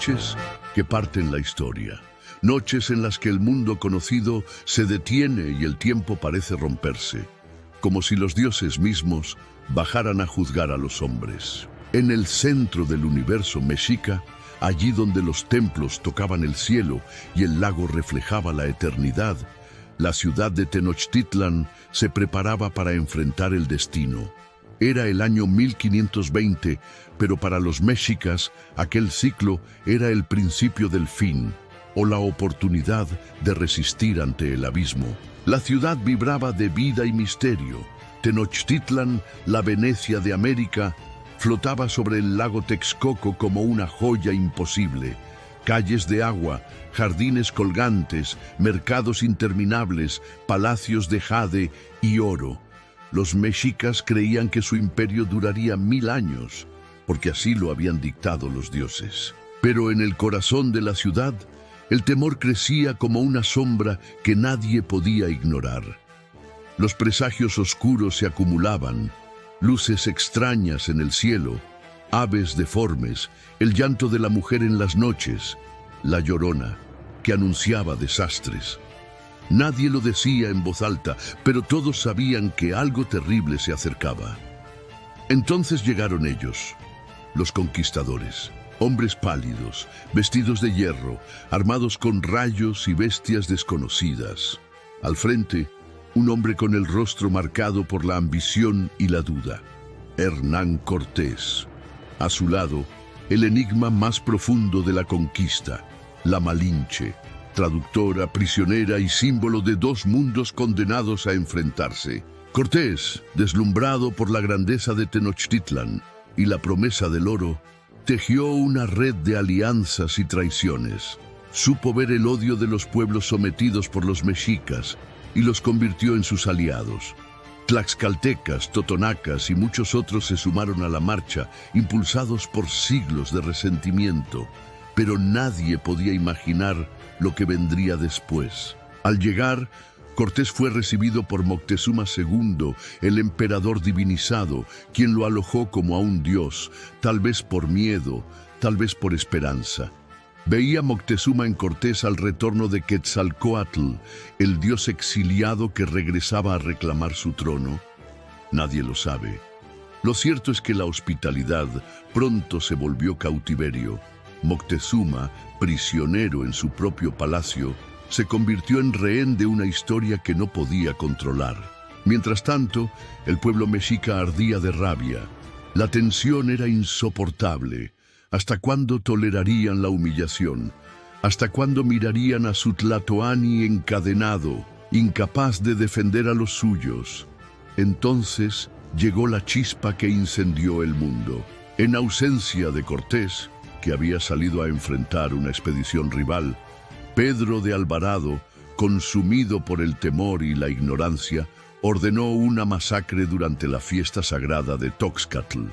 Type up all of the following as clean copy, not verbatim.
noches que parten la historia. Noches en las que el mundo conocido se detiene y el tiempo parece romperse, como si los dioses mismos bajaran a juzgar a los hombres. En el centro del universo mexica, allí donde los templos tocaban el cielo y el lago reflejaba la eternidad, la ciudad de Tenochtitlan se preparaba para enfrentar el destino. Era el año 1520, pero para los mexicas aquel ciclo era el principio del fin, o la oportunidad de resistir ante el abismo. La ciudad vibraba de vida y misterio. Tenochtitlan, la Venecia de América, flotaba sobre el lago Texcoco como una joya imposible. Calles de agua, jardines colgantes, mercados interminables, palacios de jade y oro. Los mexicas creían que su imperio duraría 1000 años, porque así lo habían dictado los dioses. Pero en el corazón de la ciudad, el temor crecía como una sombra que nadie podía ignorar. Los presagios oscuros se acumulaban, luces extrañas en el cielo, aves deformes, el llanto de la mujer en las noches, la Llorona, que anunciaba desastres. Nadie lo decía en voz alta, pero todos sabían que algo terrible se acercaba. Entonces llegaron ellos, los conquistadores, hombres pálidos, vestidos de hierro, armados con rayos y bestias desconocidas. Al frente, un hombre con el rostro marcado por la ambición y la duda, Hernán Cortés. A su lado, el enigma más profundo de la conquista, la Malinche, traductora, prisionera y símbolo de dos mundos condenados a enfrentarse. Cortés, deslumbrado por la grandeza de Tenochtitlan y la promesa del oro, tejió una red de alianzas y traiciones. Supo ver el odio de los pueblos sometidos por los mexicas y los convirtió en sus aliados. Tlaxcaltecas, totonacas y muchos otros se sumaron a la marcha, impulsados por siglos de resentimiento, pero nadie podía imaginar lo que vendría después. Al llegar, Cortés fue recibido por Moctezuma II, el emperador divinizado, quien lo alojó como a un dios, tal vez por miedo, tal vez por esperanza. Veía Moctezuma en Cortés al retorno de Quetzalcóatl, el dios exiliado que regresaba a reclamar su trono. Nadie lo sabe. Lo cierto es que la hospitalidad pronto se volvió cautiverio. Moctezuma, prisionero en su propio palacio, se convirtió en rehén de una historia que no podía controlar. Mientras tanto, el pueblo mexica ardía de rabia. La tensión era insoportable. ¿Hasta cuándo tolerarían la humillación? ¿Hasta cuándo mirarían a su Tlatoani encadenado, incapaz de defender a los suyos? Entonces llegó la chispa que incendió el mundo. En ausencia de Cortés, que había salido a enfrentar una expedición rival, Pedro de Alvarado, consumido por el temor y la ignorancia, ordenó una masacre durante la fiesta sagrada de Toxcatl.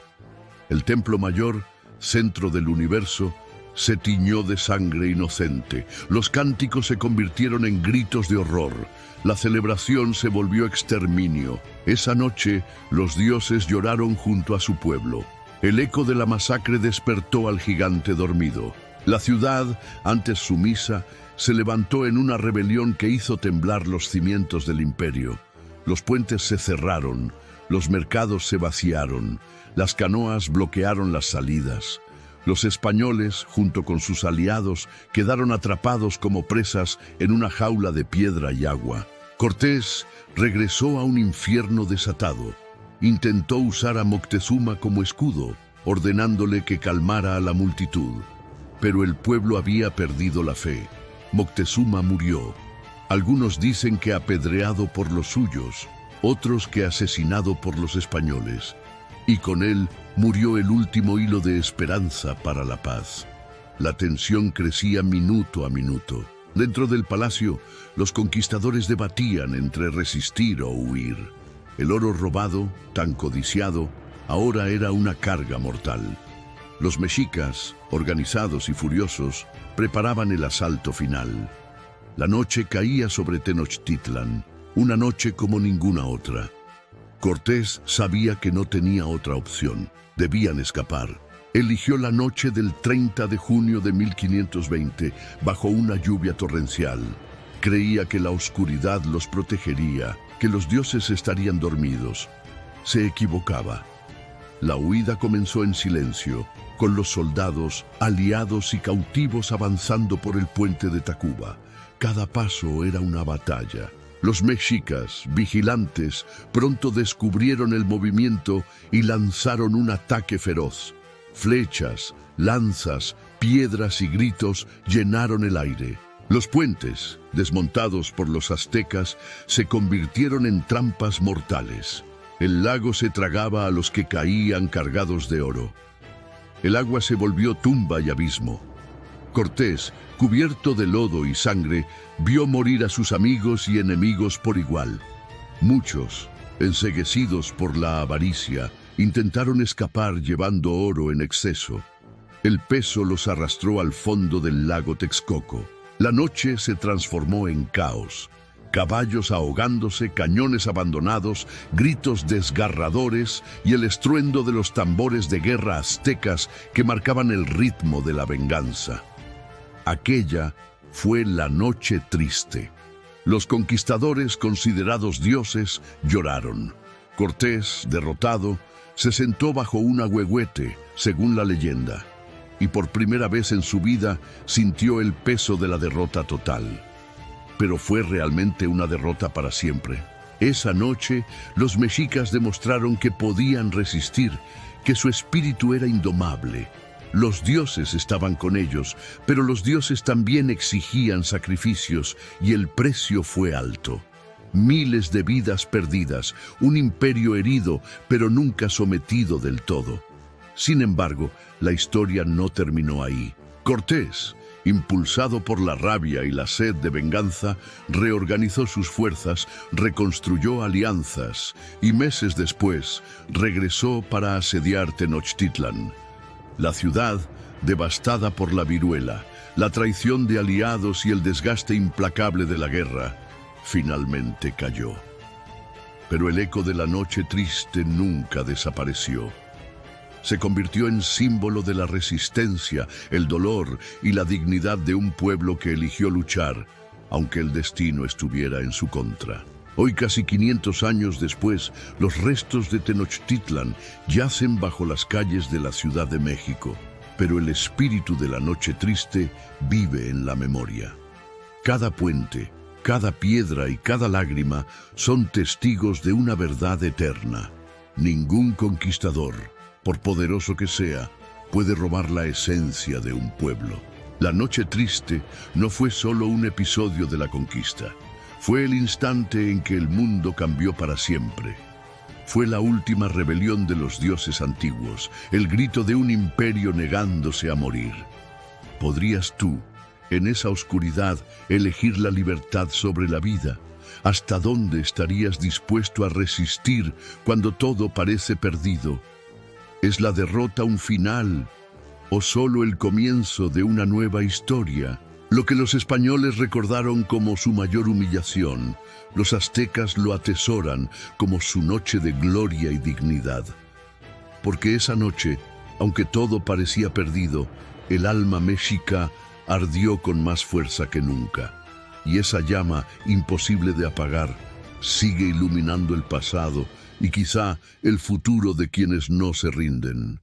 El templo mayor, centro del universo, se tiñó de sangre inocente. Los cánticos se convirtieron en gritos de horror. La celebración se volvió exterminio. Esa noche, los dioses lloraron junto a su pueblo. El eco de la masacre despertó al gigante dormido. La ciudad, antes sumisa, se levantó en una rebelión que hizo temblar los cimientos del imperio. Los puentes se cerraron, los mercados se vaciaron, las canoas bloquearon las salidas. Los españoles, junto con sus aliados, quedaron atrapados como presas en una jaula de piedra y agua. Cortés regresó a un infierno desatado. Intentó usar a Moctezuma como escudo, ordenándole que calmara a la multitud. Pero el pueblo había perdido la fe. Moctezuma murió. Algunos dicen que apedreado por los suyos, otros que asesinado por los españoles. Y con él murió el último hilo de esperanza para la paz. La tensión crecía minuto a minuto. Dentro del palacio, los conquistadores debatían entre resistir o huir. El oro robado, tan codiciado, ahora era una carga mortal. Los mexicas, organizados y furiosos, preparaban el asalto final. La noche caía sobre Tenochtitlan, una noche como ninguna otra. Cortés sabía que no tenía otra opción. Debían escapar. eligió la noche del 30 de junio de 1520 bajo una lluvia torrencial. Creía que la oscuridad los protegería, que los dioses estarían dormidos. Se equivocaba. La huida comenzó en silencio, con los soldados, aliados y cautivos avanzando por el puente de Tacuba. Cada paso era una batalla. Los mexicas, vigilantes, pronto descubrieron el movimiento y lanzaron un ataque feroz. Flechas, lanzas, piedras y gritos llenaron el aire. Los puentes, desmontados por los aztecas, se convirtieron en trampas mortales. El lago se tragaba a los que caían cargados de oro. El agua se volvió tumba y abismo. Cortés, cubierto de lodo y sangre, vio morir a sus amigos y enemigos por igual. Muchos, enceguecidos por la avaricia, intentaron escapar llevando oro en exceso. El peso los arrastró al fondo del lago Texcoco. La noche se transformó en caos. Caballos ahogándose, cañones abandonados, gritos desgarradores y el estruendo de los tambores de guerra aztecas que marcaban el ritmo de la venganza. Aquella fue la noche triste. Los conquistadores, considerados dioses, lloraron. Cortés, derrotado, se sentó bajo un ahuehuete, según la leyenda, y por primera vez en su vida sintió el peso de la derrota total. Pero fue realmente una derrota para siempre. Esa noche, los mexicas demostraron que podían resistir, que su espíritu era indomable. Los dioses estaban con ellos, pero los dioses también exigían sacrificios y el precio fue alto. Miles de vidas perdidas, un imperio herido, pero nunca sometido del todo. Sin embargo, la historia no terminó ahí. Cortés, impulsado por la rabia y la sed de venganza, reorganizó sus fuerzas, reconstruyó alianzas y meses después regresó para asediar Tenochtitlan. La ciudad, devastada por la viruela, la traición de aliados y el desgaste implacable de la guerra, finalmente cayó. Pero el eco de la noche triste nunca desapareció. Se convirtió en símbolo de la resistencia, el dolor y la dignidad de un pueblo que eligió luchar, aunque el destino estuviera en su contra. Hoy, casi 500 años después, los restos de Tenochtitlan yacen bajo las calles de la Ciudad de México, pero el espíritu de la noche triste vive en la memoria. Cada puente, cada piedra y cada lágrima son testigos de una verdad eterna. Ningún conquistador, por poderoso que sea, puede robar la esencia de un pueblo. La noche triste no fue solo un episodio de la conquista. Fue el instante en que el mundo cambió para siempre. Fue la última rebelión de los dioses antiguos, el grito de un imperio negándose a morir. ¿Podrías tú, en esa oscuridad, elegir la libertad sobre la vida? ¿Hasta dónde estarías dispuesto a resistir cuando todo parece perdido? ¿Es la derrota un final o solo el comienzo de una nueva historia? Lo que los españoles recordaron como su mayor humillación, los aztecas lo atesoran como su noche de gloria y dignidad. Porque esa noche, aunque todo parecía perdido, el alma mexica ardió con más fuerza que nunca. Y esa llama, imposible de apagar, sigue iluminando el pasado y quizá el futuro de quienes no se rinden.